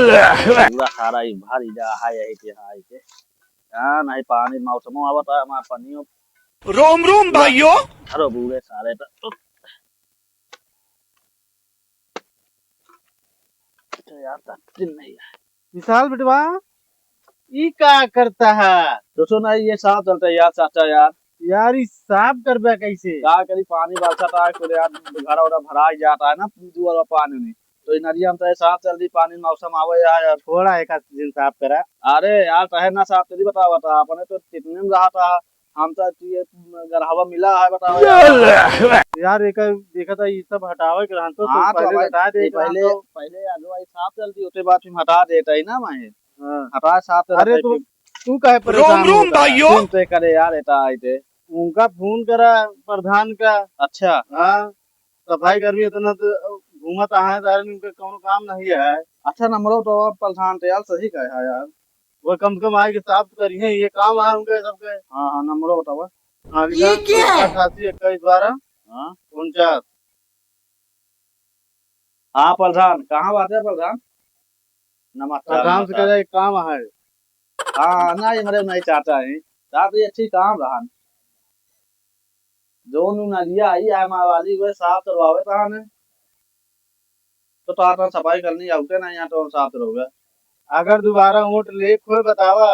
पूरा सारा ही भारी जा हाय के नहीं पानी मौसम आवता है पानी रोम रोम भाइयों धरो पूरे सारे तो यार दिन नहीं है विशाल बेटवा ई का करता है तो सुना ये साफ चलता है यार चाचा यार ई साफ करबे कैसे क्या करी पानी बरसाता है खुद यार घर और भरा ही जाता है ना दूर पानी नहीं तो नदिया हम तो साफ चल रही पानी मौसम आवे यार थोड़ा एक दिन साफ करा। अरे यार तहे ना साफ तेरी बतावा था अपने तो कितने में रहा था हम तो ये गरहवा मिला है बताओ यार एक देखा था ये सब हटावे के रहन तो हाँ, पहले हटा दे पहले अगवाई साफ चलती होते बाद फिर हटा देता ही ना मैं हां हटा साफ अरे तू काहे परेशान रोम भाइयों तो करे यार एटा आइते उनका फोन करा प्रधान का। अच्छा हां सफाई कर्मी इतना तो घूमत है तारे उनके कोनो काम नहीं है। अच्छा नंबरो तो प्रधान तो यार सही कहा यार वो कम से कम आए के साफ करिए ये काम है उनके सबके। हाँ हाँ नंबरो बताओ हाँ ये क्या है 88 21 12 हाँ 49। हाँ प्रधान कहाँ बात है प्रधान नमस्कार प्रधान से कह एक काम है। हाँ नहीं मेरे नहीं चाहता है साहब ये अच्छी काम रहा जो नदिया आई है वाली वो साफ करवावे कहाँ ने तो तार सफाई करनी आउटे ना यहाँ तो साफ रहोगे अगर दोबारा वोट ले कोई बतावा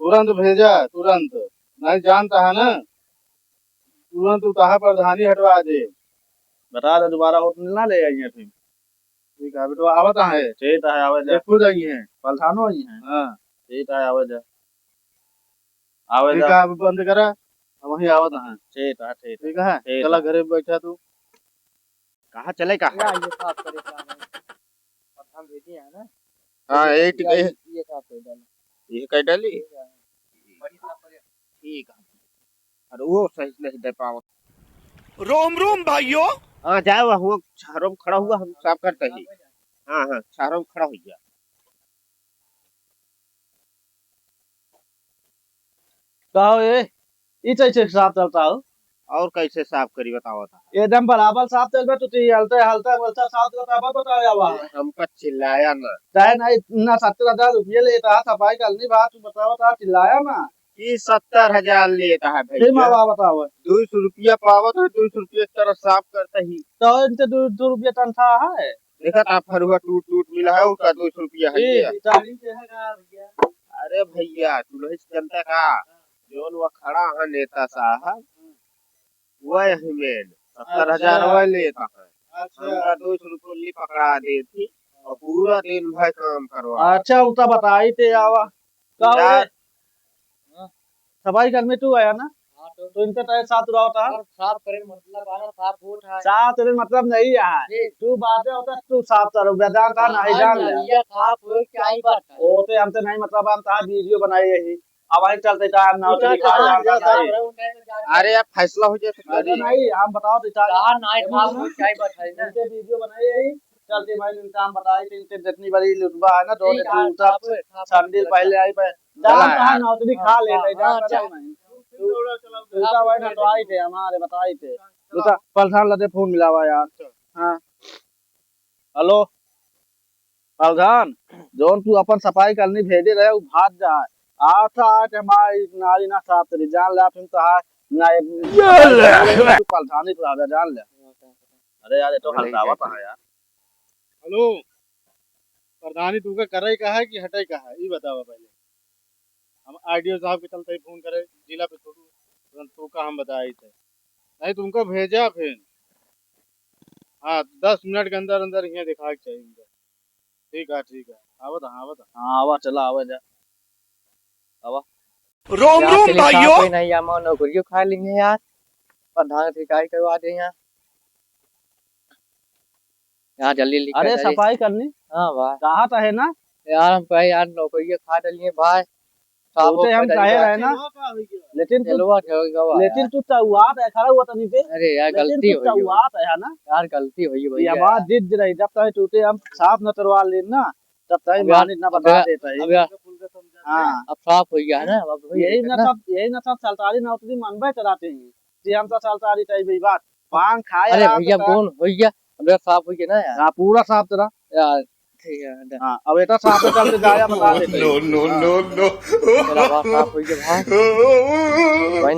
तुरंत भेजा तुरंत नहीं जानता है ना तुरंत उताहा प्रधानी हटवा दे बता दे दोबारा वोट ना ले आइए फिर ठीक है बेटा आवत है ठीक है आवे जा खुद आई है प्रधानो ही है हां ठीक है आवे जा ठीक है बंद करा वहीं आवत है ठीक है चला घरे बैठा तू कहाँ चले कहाँ ये साफ करे प्रधान भेजी है ना। हाँ ये साफ कर डालो ये कह डाली बड़ी साफ करे ठीक है अरे वो सही नहीं दे पाओ रोम रोम भाइयों हाँ जाओ वो चारों खड़ा हुआ हम साफ करते ही हाँ हाँ चारों खड़ा हो गया कहो ये कैसे साफ चलता हो और कैसे साफ करी बताओ एकदम बराबर साफ चल तो हलता हलता बोलता साफ करता बताओ यार हमका चिल्लाया ना चाहे नहीं ना 70,000 रुपये लेता है सफाई करनी बात तू बताओ था चिल्लाया ना कि 70,000 लेता है भाई माँ बाप बताओ 200 रुपया पावत है 200 रुपया तरह साफ करता ही तो इनसे 200 रुपया तनख्वाह है देखा था फरुआ टूट टूट मिला है उसका 200 रुपया है अरे भैया तू नहीं जनता का जोन वो खड़ा है नेता साहब वही मेन 70,000 वह लेता है अच्छा 200 रुपये पकड़ा देती और पूरा दिन भाई काम करवा अच्छा उतना बताई थे आवा सफाई करने तू आया ना तो इनका टाइम साथ रहा होता है साफ करे मतलब आना साफ वोट है साफ तेरे मतलब नहीं है तू बातें होता तू साफ करो वेदांत नहीं जान ले ये साफ हो क्या ही बात है ओते हमसे नहीं मतलब हम ता वीडियो बनाई यही अब आई चलते टाइम ना अरे यार फैसला हो जाए नहीं हम बताओ तो नाइट साफ हो क्या ही बात है ना वीडियो बनाई यही चलते भाई इंसान बताई तीन जितनी बड़ी लुटबा है ना दो संडील पहले आई पे जान नौतरी खा ले दूसरा भाई ना तो आई थे हमारे बताई थे दूसरा प्रधान लगे फोन मिला हुआ यार हाँ हेलो प्रधान जोन तू अपन सफाई करनी भेजे रहे वो भाग जाए आता आज हमारी नारी ना साफ तेरी जान ले फिर तो ना तू प्रधानी तो आजा जान ले अरे यार ये तो हल्का था यार हेलो प्रधानी तू का करे का है कि हटाई का है ये बताओ पहले हम आरडीओ साहब के चलते ही फोन करे जिला पे छोड़ू तुरंत तू का हम बताई थे नहीं तुमको भेजा फिर हाँ 10 मिनट के अंदर अंदर यहाँ दिखा के चाहिए उनका ठीक है आवत हाँ आवा चला आवा जा आवा रोम रोम भाइयों नहीं यार मैं नौकरियों खा लेंगे यार प्रधान शिकायत करवा दे यहाँ जल्दी लिख अरे सफाई करनी हाँ भाई कहा था है ना यार हम कहे यार नौकरियों खा डालिए भाई सोचे हम कहे रहे ना लेकिन तू चौवात है खड़ा हुआ था नीचे अरे यार गलती हुई चौवात है ना यार गलती हुई भैया बात जिद रही जब तक टूटे हम साफ न करवा ले ना तब तक मान इतना बता देता है हाँ अब साफ हो गया है ना अब यही ना सब सरकारी नौकरी मनबे कराते हैं कि हम तो सरकारी टाइप बात पान खाए अरे भैया बोल हो गया अब साफ हो गया ना यार पूरा साफ तेरा यार ठीक है हाँ अब बेटा साफ से चल के जाया बता देते no, no, no, no. तेरा बाप साफ हुई के भाई